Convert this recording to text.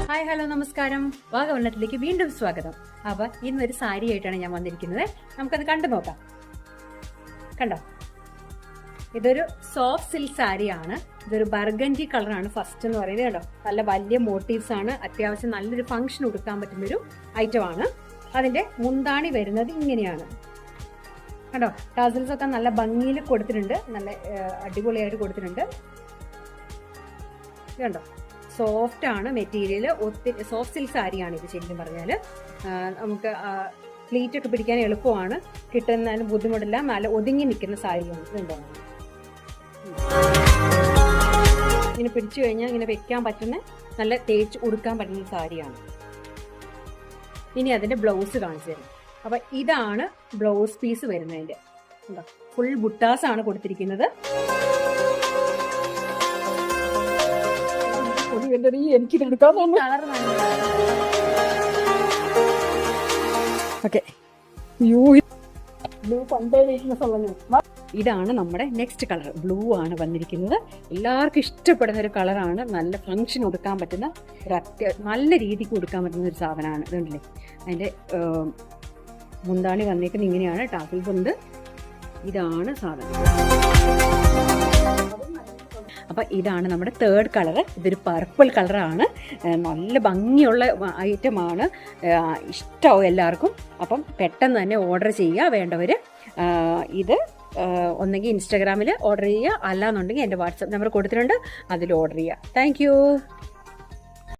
Hi hello നമസ്കാരം. വാഗവണ്ണത്തിലേക്ക് വീണ്ടും സ്വാഗതം. അപ്പൊ ഇന്നൊരു സാരി ആയിട്ടാണ് ഞാൻ വന്നിരിക്കുന്നത്. നമുക്കത് കണ്ടു നോക്കാം. കണ്ടോ, ഇതൊരു സോഫ്റ്റ് സിൽക്ക് സാരിയാണ്. ഇതൊരു ബർഗൻഡി കളറാണ് ഫസ്റ്റ് എന്ന് പറയുന്നത്. കണ്ടോ, നല്ല വലിയ മോട്ടീവ്സ് ആണ്. അത്യാവശ്യം നല്ലൊരു ഫംഗ്ഷൻ കൊടുക്കാൻ പറ്റുന്നൊരു ഐറ്റം ആണ്. അതിന്റെ മുന്താണി വരുന്നത് ഇങ്ങനെയാണ്. കണ്ടോ, ടാസൽസ് ഒക്കെ നല്ല ഭംഗിയിൽ കൊടുത്തിട്ടുണ്ട്, നല്ല അടിപൊളിയായിട്ട് കൊടുത്തിട്ടുണ്ട്. കണ്ടോ, സോഫ്റ്റ് ആണ് മെറ്റീരിയൽ. ഒത്തിരി സോഫ്റ്റ് സിൽക്ക് സാരിയാണ് ഇത്. ശരിക്കും പറഞ്ഞാൽ നമുക്ക് പ്ലീറ്റ് ഒക്കെ പിടിക്കാൻ എളുപ്പമാണ്, കിട്ടുന്നാലും ബുദ്ധിമുട്ടില്ല. നല്ല ഒതുങ്ങി നിൽക്കുന്ന സാരിയാണ്. ഇതുണ്ടോ, ഇങ്ങനെ പിടിച്ചു കഴിഞ്ഞാൽ ഇങ്ങനെ വെക്കാൻ പറ്റുന്ന, നല്ല തേച്ച് ഉടുക്കാൻ പറ്റുന്ന സാരിയാണ്. ഇനി അതിന്റെ ബ്ലൗസ് കാണിച്ചു തരും. അപ്പൊ ഇതാണ് ബ്ലൗസ് പീസ് വരുന്നതിന്റെ. ഫുൾ ബുട്ടാസ് ആണ് കൊടുത്തിരിക്കുന്നത്. ഇതാണ് നമ്മുടെ നെക്സ്റ്റ് കളർ. ബ്ലൂ ആണ് വന്നിരിക്കുന്നത്. എല്ലാവർക്കും ഇഷ്ടപ്പെടുന്ന ഒരു കളറാണ്. നല്ല ഫംഗ്ഷൻ കൊടുക്കാൻ പറ്റുന്ന നല്ല രീതിക്ക് കൊടുക്കാൻ പറ്റുന്ന ഒരു സാധനമാണ്. ഇതുണ്ടല്ലേ, അതിന്റെ മുന്താണി വന്നേക്കുന്നത് ഇങ്ങനെയാണ്. ടാസിൽസ് ഉണ്ട്. ഇതാണ് സാധനം. അപ്പം ഇതാണ് നമ്മുടെ തേർഡ് കളറ്. ഇതൊരു പർപ്പിൾ കളറാണ്. നല്ല ഭംഗിയുള്ള ഐറ്റമാണ്. ഇഷ്ടമാവും എല്ലാവർക്കും. അപ്പം പെട്ടെന്ന് തന്നെ ഓർഡർ ചെയ്യുക വേണ്ടവർ. ഇത് ഒന്നെങ്കിൽ ഇൻസ്റ്റാഗ്രാമിൽ ഓർഡർ ചെയ്യുക, അല്ലാന്നുണ്ടെങ്കിൽ എൻ്റെ വാട്സപ്പ് നമ്പർ കൊടുത്തിട്ടുണ്ട്, അതിൽ ഓർഡർ ചെയ്യുക. താങ്ക്